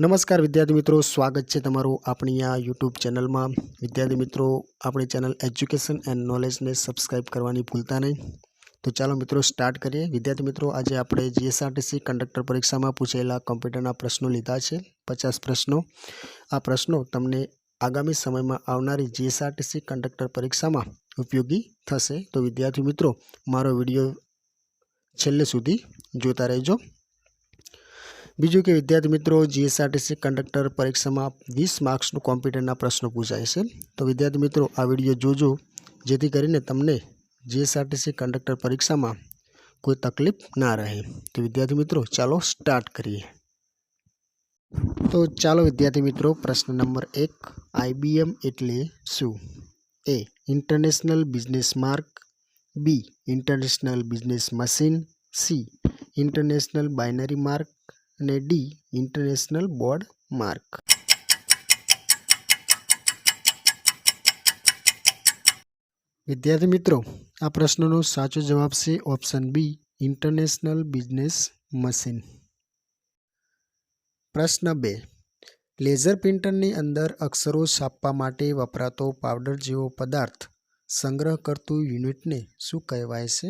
નમસ્કાર વિદ્યાર્થી મિત્રો, સ્વાગત છે તમારું આપણી આ યુટ્યુબ ચેનલમાં। વિદ્યાર્થી મિત્રો, આપણી ચેનલ એજ્યુકેશન એન્ડ નોલેજને સબસ્ક્રાઇબ કરવાની ભૂલતા નહીં। તો ચાલો મિત્રો સ્ટાર્ટ કરીએ। વિદ્યાર્થી મિત્રો, આજે આપણે જીએસઆરટીસી કંડક્ટર પરીક્ષામાં પૂછેલા કમ્પ્યુટરના પ્રશ્નો લીધા છે, 50 પ્રશ્નો। આ પ્રશ્નો તમને આગામી સમયમાં આવનારી જીએસઆરટીસી કંડક્ટર પરીક્ષામાં ઉપયોગી થશે। તો વિદ્યાર્થી મિત્રો, મારો વિડીયો છેલ્લે સુધી જોતા રહેજો। બીજું કે વિદ્યાર્થી મિત્રો, જીએસઆરટીસી કંડક્ટર પરીક્ષામાં 20 માર્ક્સનું કોમ્પ્યુટરના પ્રશ્નો પૂછાય છે। તો વિદ્યાર્થી મિત્રો, આ વિડીયો જોજો, જેથી કરીને તમને જીએસઆરટીસી કંડક્ટર પરીક્ષામાં કોઈ તકલીફ ના રહે। તો વિદ્યાર્થી મિત્રો, ચાલો સ્ટાર્ટ કરીએ। તો ચાલો વિદ્યાર્થી મિત્રો, પ્રશ્ન નંબર 1, આઈબીએમ એટલે શું? A international business mark, B international business machine, C international binary mark અને ડી ઇન્ટરનેશનલ બોર્ડ માર્ક। વિદ્યાર્થી મિત્રો, આ પ્રશ્નનો સાચો જવાબ છે option B international business machine. પ્રશ્ન 2, લેઝર પ્રિન્ટરની અંદર અક્ષરો છાપવા માટે વપરાતો પાવડર જેવો પદાર્થ સંગ્રહ કરતું યુનિટને શું કહેવાય છે?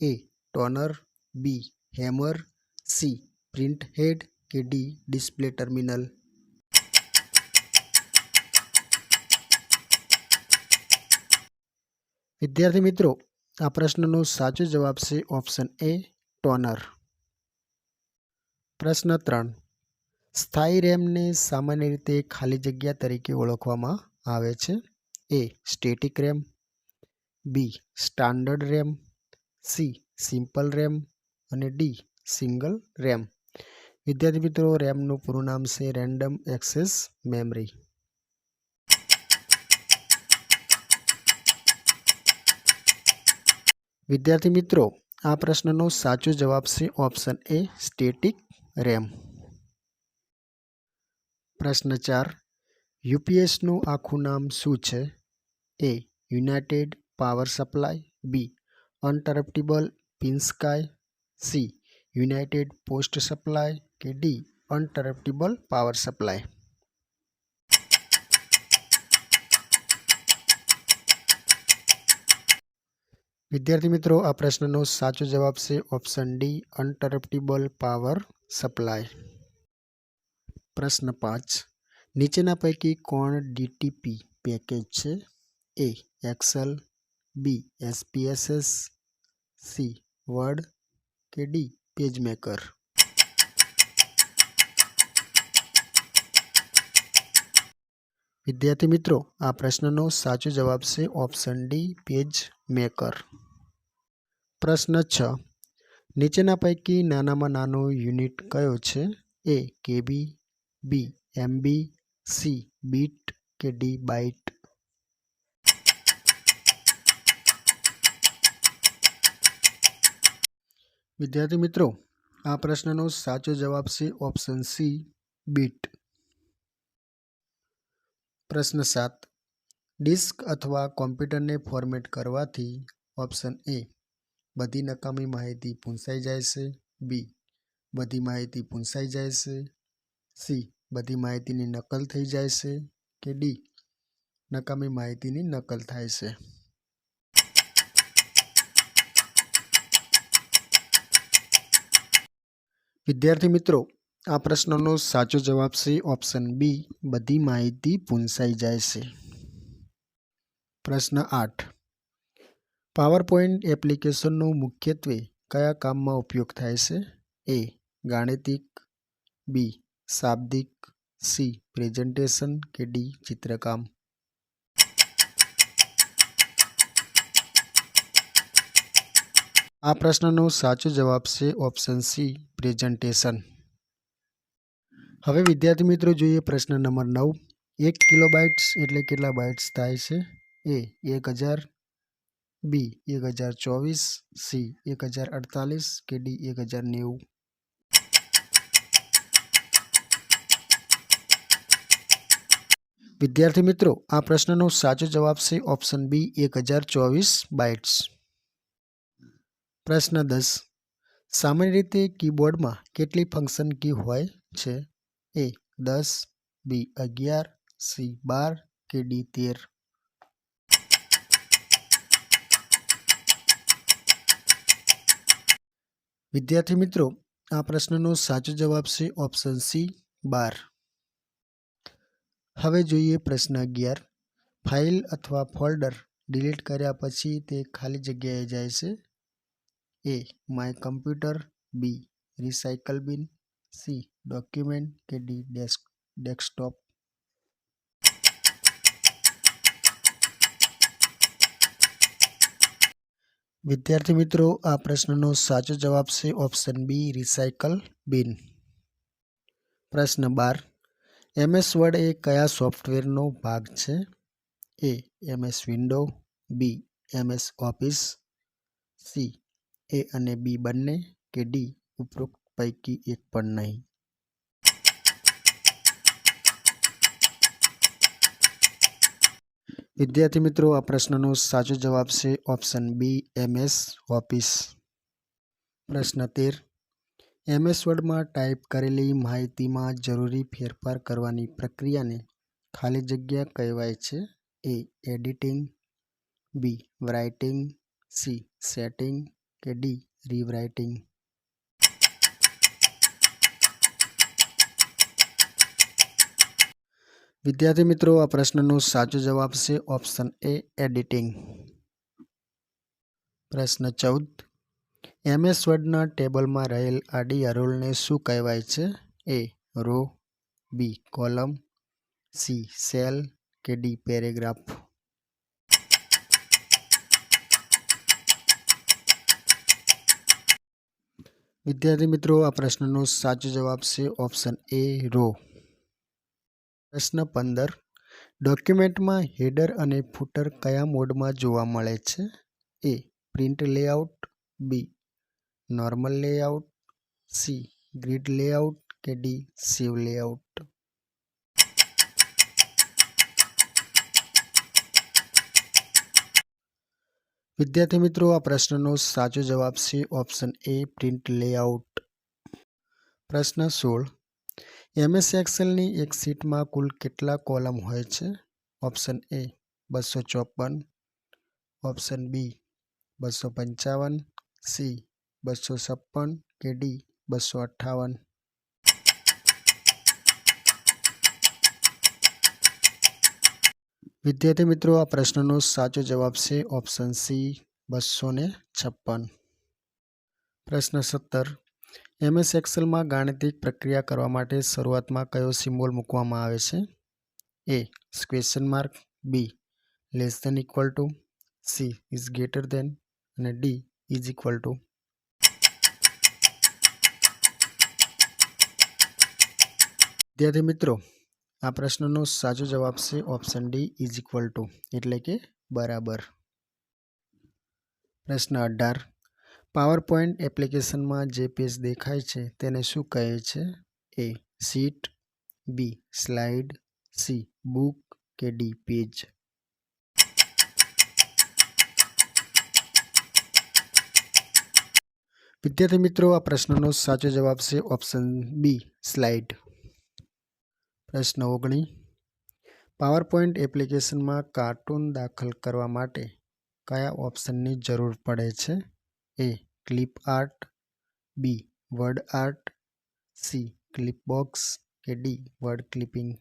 એ ટોનર, બી હેમર, સી પ્રિન્ટ હેડ કે ડી ડિસ્પ્લે ટર્મિનલ। વિદ્યાર્થી મિત્રો, આ પ્રશ્નનો સાચો જવાબ છે ઓપ્શન એ ટોનર। પ્રશ્ન 3, સ્થાયી રેમને સામાન્ય રીતે ખાલી જગ્યા તરીકે ઓળખવામાં આવે છે? A static RAM, B standard RAM, C simple RAM અને ડી સિંગલ રેમ। વિદ્યાર્થી મિત્રો, રેમનું પૂરું નામ છે રેન્ડમ એક્સેસ મેમરી। વિદ્યાર્થી મિત્રો, આ પ્રશ્નનો સાચો જવાબ છે ઓપ્શન એ સ્ટેટિક રેમ। પ્રશ્ન 4, યુપીએસનું આખું નામ શું છે? A united power supply, B uninterruptible પિન-સ્કાય, સી યુનાઇટેડ પોસ્ટ સપ્લાય કે ડી અનટરપ્ટેબલ પાવર સપ્લાય। વિદ્યાર્થી મિત્રો, આ પ્રશ્નનો સાચો જવાબ છે option D uninterruptible power supply. પ્રશ્ન 5, નીચેના પૈકી કોણ ડીટીપી પેકેજ છે? A Excel, B SPSS, C word કે ડી પેજમેકર। વિદ્યાર્થી મિત્રો, આ પ્રશ્નનો સાચો જવાબ છે ઓપ્શન ડી પેજ મેકર। પ્રશ્ન 6, નીચેના પૈકી નાનામાં નાનો યુનિટ કયો છે? એ કેબી, બી એમબી, સી બીટ કે ડી બાઇટ। વિદ્યાર્થી મિત્રો, આ પ્રશ્નનો સાચો જવાબ છે ઓપ્શન સી બીટ। પ્રશ્ન 7, ડિસ્ક અથવા કોમ્પ્યુટરને ફોર્મેટ કરવાથી ઓપ્શન એ બધી નકામી માહિતી પૂંછાઈ જાય છે, બી બધી માહિતી પૂંછાઈ જાય છે, સી બધી માહિતીની નકલ થઈ જાય છે કે ડી નકામી માહિતીની નકલ થાય છે। વિદ્યાર્થી મિત્રો, આ પ્રશ્નનો સાચો જવાબ છે ઓપ્શન બી બધી માહિતી પૂંછાઈ જાય છે। પ્રશ્ન 8, પાવરપોઈન્ટ એપ્લિકેશનનો મુખ્યત્વે કયા કામમાં ઉપયોગ થાય છે? એ ગાણિતિક, બી શાબ્દિક, સી પ્રેઝન્ટેશન કે ડી ચિત્રકામ। આ પ્રશ્નનો સાચો જવાબ છે ઓપ્શન સી પ્રેઝન્ટેશન। હવે વિદ્યાર્થી મિત્રો, જોઈએ પ્રશ્ન નંબર 9, 1 કિલોબાઇટ્સ એટલે કેટલા બાઇટ્સ થાય છે? એ 1000, બી 1024, સી 1048 કે ડી 1090। વિદ્યાર્થી મિત્રો, આ પ્રશ્નનો સાચો જવાબ છે ઓપ્શન બી 1024 બાઇટ્સ। પ્રશ્ન 10, સામાન્ય રીતે કીબોર્ડમાં કેટલી ફંક્શન કી હોય છે? એ 10, બી 11, સી 12 કે ડી 13? વિદ્યાર્થી મિત્રો, આ પ્રશ્નનો સાચો જવાબ છે ઓપ્શન સી 12. હવે જોઈએ પ્રશ્ન 11. ફાઇલ અથવા ફોલ્ડર ડિલીટ કર્યા પછી તે ખાલી જગ્યાએ જાય છે. એ માય કમ્પ્યુટર, બી રિસાયકલ બિન, સી ડોક્યુમેન્ટ કે ડી ડેસ્કટોપ? વિદ્યાર્થી મિત્રો, આ પ્રશ્નનો સાચો જવાબ છે ઓપ્શન બી રિસાયકલ બિન. પ્રશ્ન 12. MS વર્ડ એ કયા સોફ્ટવેરનો ભાગ છે? એ MS વિન્ડો, બી MS ઓફિસ, સી એ અને બી બંને કે ડી ઉપરોક્ત પૈકી એક પણ નહીં? વિદ્યાર્થી મિત્રો, આ પ્રશ્નનો સાચો જવાબ છે ઓપ્શન બી MS ઓફિસ. પ્રશ્ન 13. MS વર્ડમાં ટાઈપ કરેલી માહિતીમાં જરૂરી ફેરફાર કરવાની પ્રક્રિયાને ખાલી જગ્યા કહેવાય છે? એ એડિટિંગ, બી રાઇટિંગ, સી સેટિંગ કે ડી રીરાઇટિંગ? વિદ્યાર્થી મિત્રો, આ પ્રશ્નનો સાચો જવાબ છે ઓપ્શન એ એડિટિંગ. પ્રશ્ન 14. MS વર્ડના ટેબલમાં રહેલ આડી હરોળને શું કહેવાય છે? એ રો, બી કોલમ, સી સેલ કે ડી પેરેગ્રાફ? વિદ્યાર્થી મિત્રો, આ પ્રશ્નનો સાચો જવાબ છે ઓપ્શન એ રો. પ્રશ્ન 15. ડોક્યુમેન્ટમાં હેડર અને ફૂટર કયા મોડમાં જોવા મળે છે? A print layout, B normal layout, C grid layout કે ડી સેવ લેઆઉટ? વિદ્યાર્થી મિત્રો, આ પ્રશ્નનો સાચો જવાબ છે ઓપ્શન એ પ્રિન્ટ લેઆઉટ. પ્રશ્ન 16. MS એક્સેલની એક શીટમાં કુલ કેટલા કોલમ હોય છે? Option A 254, option B 255, C 256 કે ડી 258? વિદ્યાર્થી મિત્રો, આ પ્રશ્નનો સાચો જવાબ છે ઓપ્શન સી 256. પ્રશ્ન 17. MS એક્સેલમાં ગાણિતિક પ્રક્રિયા કરવા માટે શરૂઆતમાં કયો સિમ્બોલ મૂકવામાં આવે છે? A question mark, B less than equal to, C is greater than અને ડી ઇઝ ઇક્વલ ટુ? વિદ્યાર્થી મિત્રો, આ પ્રશ્નનો સાચો જવાબ છે option D is equal to એટલે કે બરાબર. પ્રશ્ન 18. પાવર પોઈન્ટ એપ્લિકેશનમાં જે પેજ દેખાય છે તેને શું કહે છે? એ શીટ, બી સ્લાઇડ, સી બુક કે ડી પેજ? વિદ્યાર્થી મિત્રો, આ પ્રશ્નનો સાચો જવાબ છે ઓપ્શન બી સ્લાઇડ. પ્રશ્ન 19. પાવર પોઈન્ટ એપ્લિકેશનમાં કાર્ટૂન દાખલ કરવા માટે કયા ઓપ્શનની જરૂર પડે છે? એ ક્લિપ આર્ટ, બી વર્ડ આર્ટ, સી ક્લિપબોક્સ કે ડી વર્ડ ક્લિપિંગ?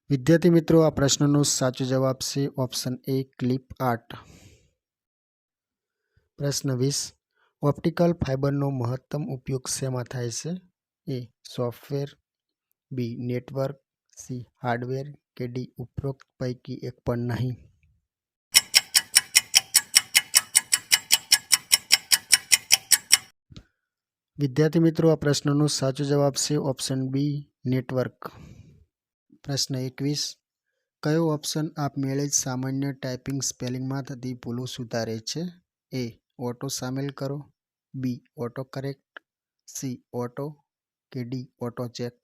વિદ્યાર્થી મિત્રો, આ પ્રશ્નનો સાચો જવાબ છે ઓપ્શન એ ક્લિપ આર્ટ. પ્રશ્ન 20. ઓપ્ટિકલ ફાઇબરનો મહત્તમ ઉપયોગ શેમાં થાય છે? એ સોફ્ટવેર, બી નેટવર્ક, સી હાર્ડવેર કે ડી ઉપરોક્ત પૈકી એક પણ નહીં? વિદ્યાર્થી મિત્રો, આ પ્રશ્નનો સાચો જવાબ છે ઓપ્શન બી નેટવર્ક. પ્રશ્ન 21. કયો ઓપ્શન આપમેળે જ સામાન્ય ટાઈપિંગ સ્પેલિંગમાં થતી ભૂલો સુધારે છે? એ ઓટો સામેલ કરો, બી ઓટો કરેક્ટ, સી ઓટો કે ડી ઓટો ચેક?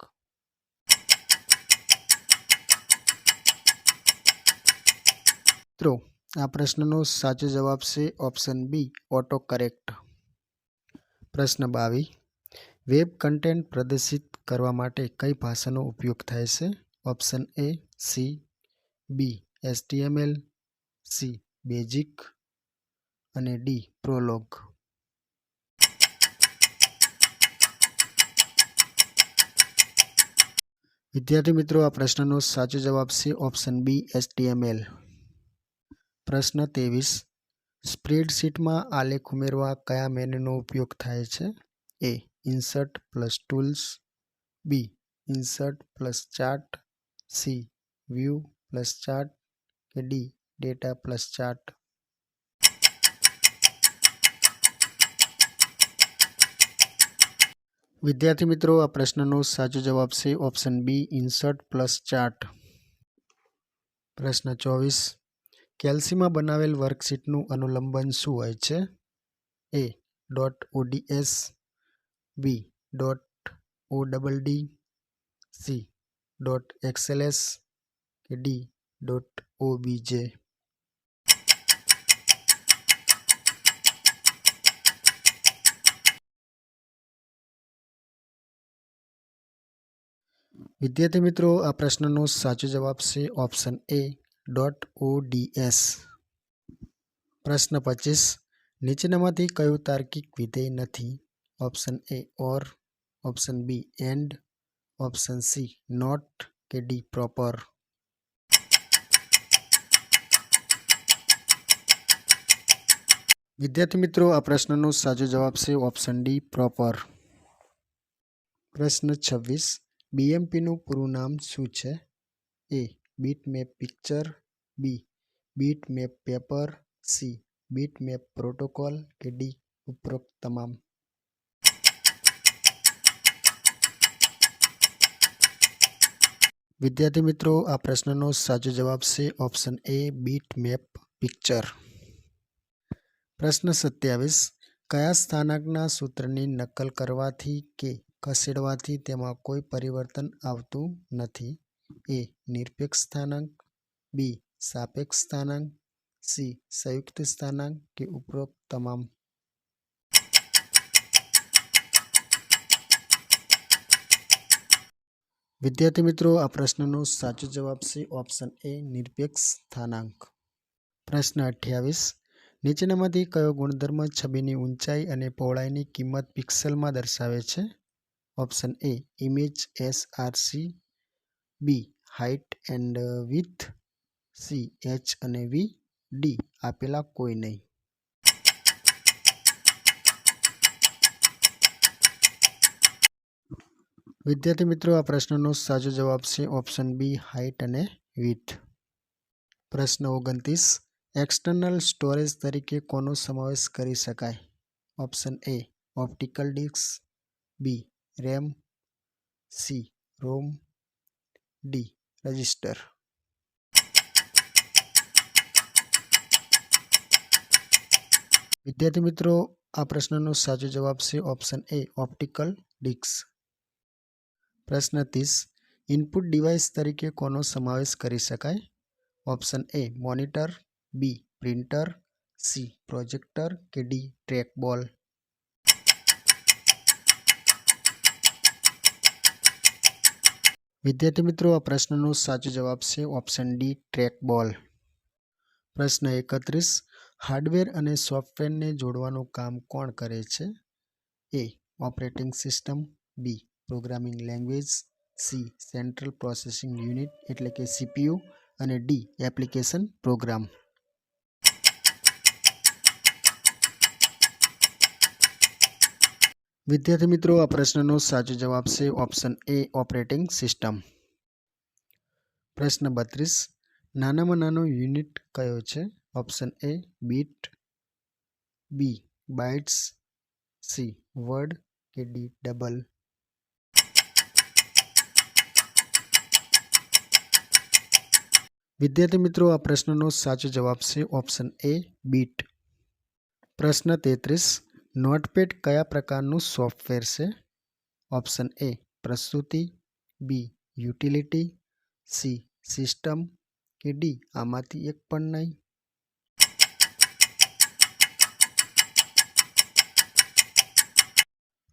મિત્રો, આ પ્રશ્નનો સાચો જવાબ છે ઓપ્શન બી ઓટો કરેક્ટ. પ્રશ્ન 22. વેબ કન્ટેન્ટ પ્રદર્શિત કરવા માટે કઈ ભાષાનો ઉપયોગ થાય છે? Option A C, B HTML, C basic અને ડી પ્રોલોગ. વિદ્યાર્થી મિત્રો, આ પ્રશ્નનો સાચો જવાબ છે ઓપ્શન બી HTML. પ્રશ્ન 23. સ્પ્રેડશીટમાં આલેખ ઉમેરવા કયા મેનુનો ઉપયોગ થાય છે? A insert plus tools, B insert plus chart, C view plus chart કે ડી ડેટા પ્લસ ચાર્ટ. વિદ્યાર્થી મિત્રો, આ પ્રશ્નનો સાચો જવાબ છે option B insert plus chart. પ્રશ્ન 24. કેલ્સીમાં બનાવેલ વર્કશીટનું અનુલંબન શું હોય છે? A .ods, B .odd, C .xls કે ડી .obj. વિદ્યાર્થી મિત્રો, આ પ્રશ્નનો સાચો જવાબ છે ઓપ્શન એ .ods. પ્રશ્ન 25. નીચેનામાંથી કયું તાર્કિક વિધેય નથી? Option A or, option B and, option C not કે ડી પ્રોપર. વિદ્યાર્થી મિત્રો, આ પ્રશ્નનો સાચો જવાબ છે ઓપ્શન ડી પ્રોપર. પ્રશ્ન 26. BMPનું પૂરું નામ શું છે? A bitmap picture, B bitmap paper, C bitmap protocol કે ડી ઉપરોક્ત તમામ. વિદ્યાર્થી મિત્રો, આ પ્રશ્નનો સાચો જવાબ છે ઓપ્શન એ બીટમેપ પિક્ચર. પ્રશ્ન 27. કયા સ્થાનાંકના સૂત્રની નકલ કરવાથી કે ખસેડવાથી તેમાં કોઈ પરિવર્તન આવતું નથી? એ નિરપેક્ષ સ્થાનાંક, બી સાપેક્ષ સ્થાનાંક, સી સંયુક્ત સ્થાનાંક કે ઉપરોક્ત તમામ. વિદ્યાર્થી મિત્રો, આ પ્રશ્નનો સાચો જવાબ છે ઓપ્શન એ નિરપેક્ષ સ્થાનાંક. પ્રશ્ન 28. નીચેનામાંથી કયો ગુણધર્મ છબીની ઊંચાઈ અને પહોળાઈની કિંમત પિક્સેલમાં દર્શાવે છે? Option A image SRC, B height and width, C H અને V, ડી આપેલા કોઈ નહીં. વિદ્યાર્થી મિત્રો, આ પ્રશ્નનો સાચો જવાબ છે ઓપ્શન બી હાઇટ અને વિડ્થ. પ્રશ્ન 29. એક્સટર્નલ સ્ટોરેજ તરીકે કોનો સમાવેશ કરી શકાય? Option A optical disk, B RAM, C ROM, D register. વિદ્યાર્થી મિત્રો, આ પ્રશ્નનો સાચો જવાબ છે ઓપ્શન એ ઓપ્ટિકલ ડિસ્ક. પ્રશ્ન 30. ઇનપુટ ડિવાઇસ તરીકે કોનો સમાવેશ કરી શકાય? Option A monitor, B printer, C projector કે ડી ટ્રેકબોલ. વિદ્યાર્થી મિત્રો, આ પ્રશ્નનો સાચો જવાબ છે ઓપ્શન ડી ટ્રેકબોલ. પ્રશ્ન 31. હાર્ડવેર અને સોફ્ટવેરને જોડવાનું કામ કોણ કરે છે? A operating system, B programming language, C central processing unit એટલે કે CPU અને ડી એપ્લિકેશન પ્રોગ્રામ. વિદ્યાર્થી મિત્રો, આ પ્રશ્નનો સાચો જવાબ છે ઓપ્શન એ ઓપરેટિંગ સિસ્ટમ. પ્રશ્ન 32. નાનામાં નાનો યુનિટ કયો છે? Option A bit, B bytes, C word કે ડી ડબલ. વિદ્યાર્થી મિત્રો, આ પ્રશ્નનો સાચો જવાબ છે ઓપ્શન એ બીટ. પ્રશ્ન 33. નોટપેડ કયા પ્રકારનું સોફ્ટવેર છે? ઓપ્શન એ પ્રસ્તુતિ, બી યુટિલિટી, સી સિસ્ટમ કે ડી આમાંથી એક પણ નહીં.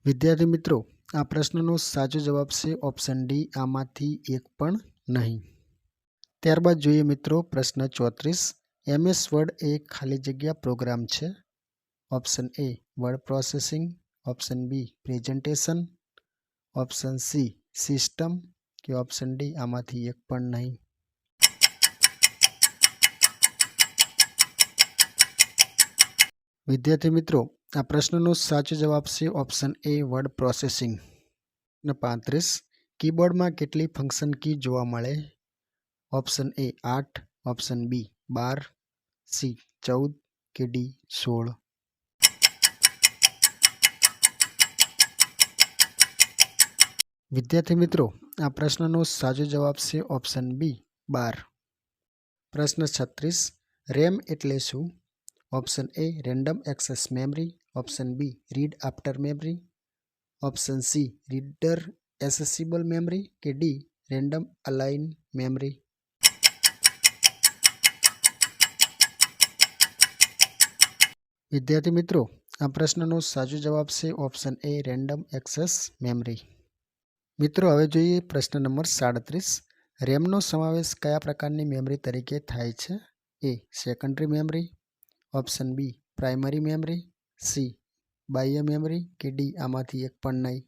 વિદ્યાર્થી મિત્રો, આ પ્રશ્નનો સાચો જવાબ છે ઓપ્શન ડી, આમાંથી એક પણ નહીં. ત્યારબાદ જોઈએ મિત્રો પ્રશ્ન 34. MS વર્ડ એ ખાલી જગ્યા પ્રોગ્રામ છે. Option A word processing, option B presentation, option C system કે ઓપ્શન ડી આમાંથી એક પણ નહીં. વિદ્યાર્થી મિત્રો, આ પ્રશ્નનો સાચો જવાબ છે ઓપ્શન એ વર્ડ પ્રોસેસિંગ. 35. કીબોર્ડમાં કેટલી ફંક્શન કી જોવા મળે? Option A 8, option B 12, C 14 કે ડી 16. વિદ્યાર્થી મિત્રો, આ પ્રશ્નનો સાચો જવાબ છે ઓપ્શન બી 12. પ્રશ્ન 36. રેમ એટલે શું? Option A random access memory, option B read after memory, option C reader accessible memory કે ડી રેન્ડમ અલાઇન મેમરી. વિદ્યાર્થી મિત્રો, આ પ્રશ્નનો સાચો જવાબ છે option A random access memory. મિત્રો હવે જોઈએ પ્રશ્ન નંબર 37. રેમનો સમાવેશ કયા પ્રકારની મેમરી તરીકે થાય છે? A secondary memory, option B primary memory, C બાહ્ય મેમરી કે ડી આમાંથી એક પણ નહીં.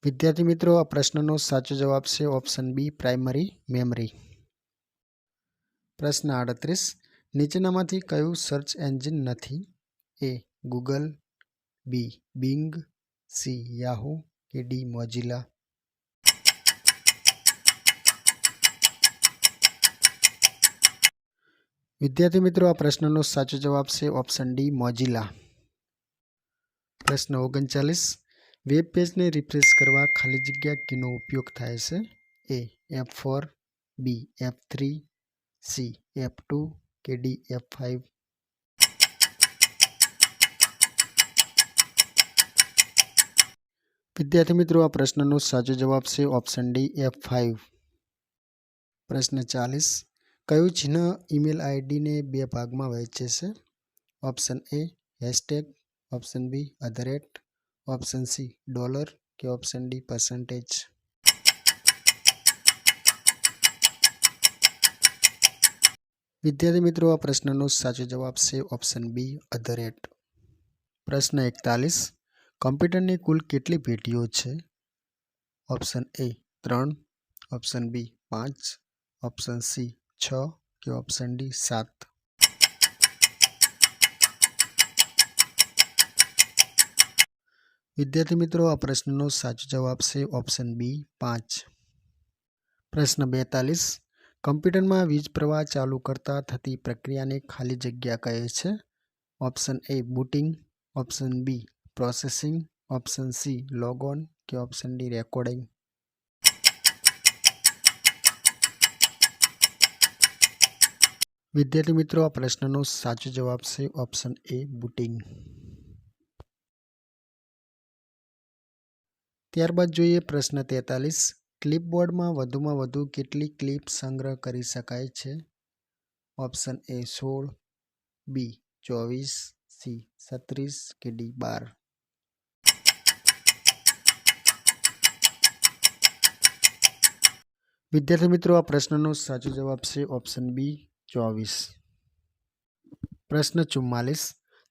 વિદ્યાર્થી મિત્રો, આ પ્રશ્નનો સાચો જવાબ છે ઓપ્શન બી પ્રાઇમરી મેમરી. પ્રશ્ન 38. નીચેનામાંથી કયું સર્ચ એન્જિન નથી? એ ગૂગલ, બી બિંગ, સી યાહૂ કે ડી મોઝિલા. વિદ્યાર્થી મિત્રો, આ પ્રશ્નનો સાચો જવાબ છે ઓપ્શન ડી મોઝિલા. પ્રશ્ન 39. વેબ પેજને રિફ્રેશ કરવા ખાલી જગ્યા કીનો ઉપયોગ થાય છે? એ F4, બી F3, સી F2 કે ડી F5. વિદ્યાર્થી મિત્રો, આ પ્રશ્નનો સાચો જવાબ છે ઓપ્શન ડી F5. પ્રશ્ન 40. કયું ચિહ્ન ઈમેલ આઈડીને બે ભાગમાં વહેંચે છે? Option A hashtag, option B @ option C dollar કે ઓપ્શન ડી %. વિદ્યાર્થી મિત્રો, આ પ્રશ્નનો સાચો જવાબ છે ઓપ્શન બી @. પ્રશ્ન 41. કમ્પ્યુટરની કુલ કેટલી પેઢીઓ છે? Option A 3, option B 5, option C 6 કે ઓપ્શન ડી 7. વિદ્યાર્થી મિત્રો, આ પ્રશ્નનો સાચો જવાબ છે ઓપ્શન બી 5. પ્રશ્ન 42. કમ્પ્યુટરમાં વીજ પ્રવાહ ચાલુ કરતા થતી પ્રક્રિયાને ખાલી જગ્યા કહે છે? Option A booting, option B processing, option C logon કે ઓપ્શન ડી રેકોર્ડિંગ. વિદ્યાર્થી મિત્રો, આ પ્રશ્નનો સાચો જવાબ છે ઓપ્શન એ બુટિંગ. ત્યારબાદ જોઈએ પ્રશ્ન 43. ક્લિપબોર્ડમાં વધુમાં વધુ કેટલી ક્લિપ સંગ્રહ કરી શકાય છે? ઓપ્શન એ 16, બી 24, સી 36 કે ડી 12. વિદ્યાર્થી મિત્રો, આ પ્રશ્નનો સાચો જવાબ છે ઓપ્શન બી 24. પ્રશ્ન 44.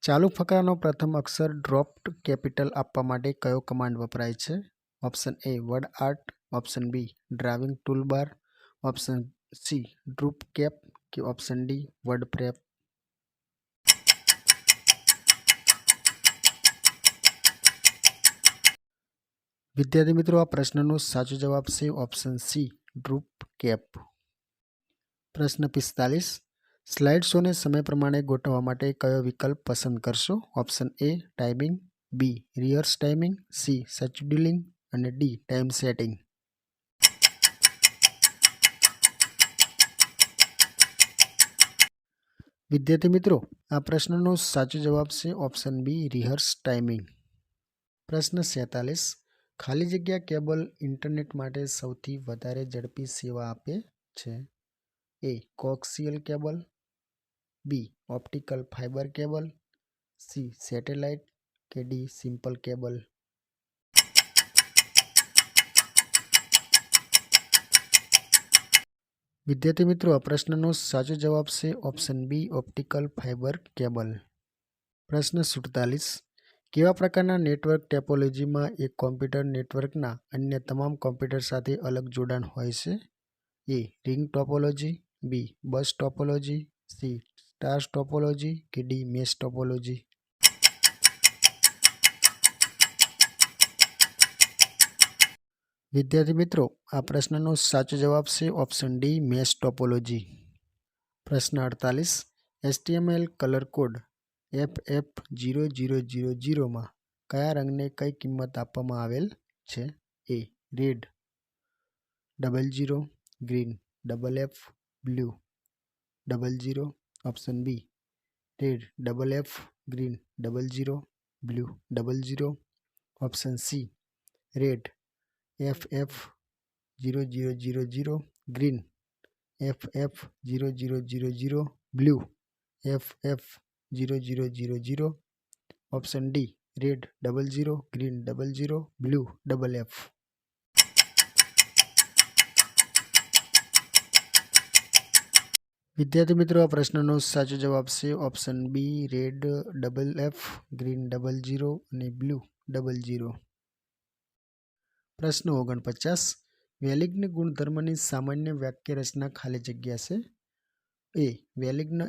ચાલુ ફકરાનો પ્રથમ અક્ષર ડ્રોપ્ડ કેપિટલ આપવા માટે કયો કમાન્ડ વપરાય છે? Option A word art, option B drawing toolbar, option C drop cap કે ઓપ્શન ડી વર્ડ પ્રેપ. વિદ્યાર્થી મિત્રો, આ પ્રશ્નનો સાચો જવાબ છે ઓપ્શન સી ડ્રુપ કેપ. પ્રશ્ન 45. સ્લાઇડ શોને સમય પ્રમાણે ગોઠવવા માટે કયો વિકલ્પ પસંદ કરશો? Option A timing, B reverse timing, C scheduling અને ડી ટાઈમ સેટિંગ. વિદ્યાર્થી મિત્રો, આ પ્રશ્નનો સાચો જવાબ છે ઓપ્શન બી રિવર્સ ટાઈમિંગ. પ્રશ્ન 47. ખાલી જગ્યા કેબલ ઇન્ટરનેટ માટે સૌથી વધારે ઝડપી સેવા આપે છે? A coaxial cable, B optical fibre cable, C satellite કે ડી સિમ્પલ કેબલ? વિદ્યાર્થી મિત્રો, આ પ્રશ્નનો સાચો જવાબ છે option B optical fibre cable. પ્રશ્ન 47. કેવા પ્રકારના નેટવર્ક ટોપોલોજીમાં એક કોમ્પ્યુટર નેટવર્કના અન્ય તમામ કોમ્પ્યુટર સાથે અલગ જોડાણ હોય છે? એ રિંગ ટોપોલોજી, બી બસ ટોપોલોજી, સી સ્ટાર ટોપોલોજી કે ડી મેશ ટોપોલોજી? વિદ્યાર્થી મિત્રો, આ પ્રશ્નનો સાચો જવાબ છે ઓપ્શન ડી મેશ ટોપોલોજી. પ્રશ્ન 48. HTML કલર કોડ FF0000 માં કયા રંગને કઈ કિંમત આપવામાં આવેલ છે? A red 00, green FF, blue 00. Option B red FF, green 00, blue 00. Option C red FF0000, green FF0000, blue FF0000. Option D red 00, green 00, blue FF. વિદ્યાર્થી મિત્રો, આ પ્રશ્નનો સાચો જવાબ છે option B red FF, green 00 અને બ્લુ 00. પ્રશ્ન 49. વેલિગ્ન ગુણધર્મની સામાન્ય વાક્ય રચના ખાલી જગ્યા છે. એ વેલિગ્ન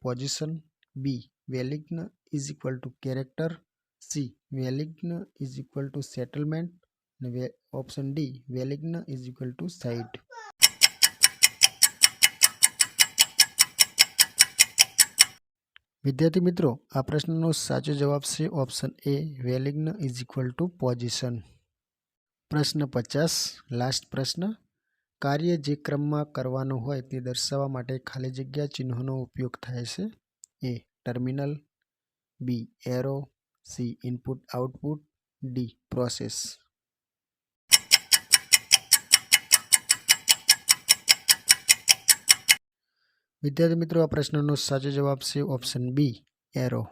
પોઝિશન, બી વેલિગ્ન કેરેક્ટર, સી વેલિગ્ન સેટલમેન્ટ અને ઓપ્શન ડી વેલિગ્ન સાઇટ. વિદ્યાર્થી મિત્રો, આ પ્રશ્નનો સાચો જવાબ છે ઓપ્શન એ વેલિગ્ન પોઝિશન. પ્રશ્ન 50. લાસ્ટ પ્રશ્ન. કાર્ય જે ક્રમમાં કરવાનું હોય તે દર્શાવવા માટે ખાલી જગ્યા ચિહ્નોનો ઉપયોગ થાય છે. A terminal, B arrow, C input output, D process. વિદ્યાર્થી મિત્રો, આ પ્રશ્નનો સાચો જવાબ છે ઓપ્શન બી એરો.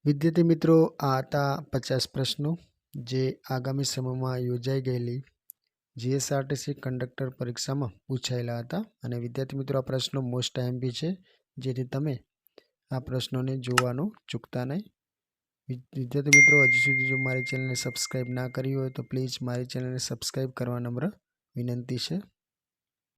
વિદ્યાર્થી મિત્રો, આ હતા 50 પ્રશ્નો જે આગામી સમયમાં યોજાઈ ગયેલી જીએસઆરટીસી કંડક્ટર પરીક્ષામાં પૂછાયેલા હતા. અને વિદ્યાર્થી મિત્રો, આ પ્રશ્નો મોસ્ટ આઈએમપી છે, જેથી તમે આ પ્રશ્નોને જોવાનું ચૂકતા નહીં. વિદ્યાર્થી મિત્રો, હજી સુધી જો મારી ચેનલને સબસ્ક્રાઈબ ના કરી હોય તો પ્લીઝ મારી ચેનલને સબસ્ક્રાઈબ કરવા નમ્ર વિનંતી છે.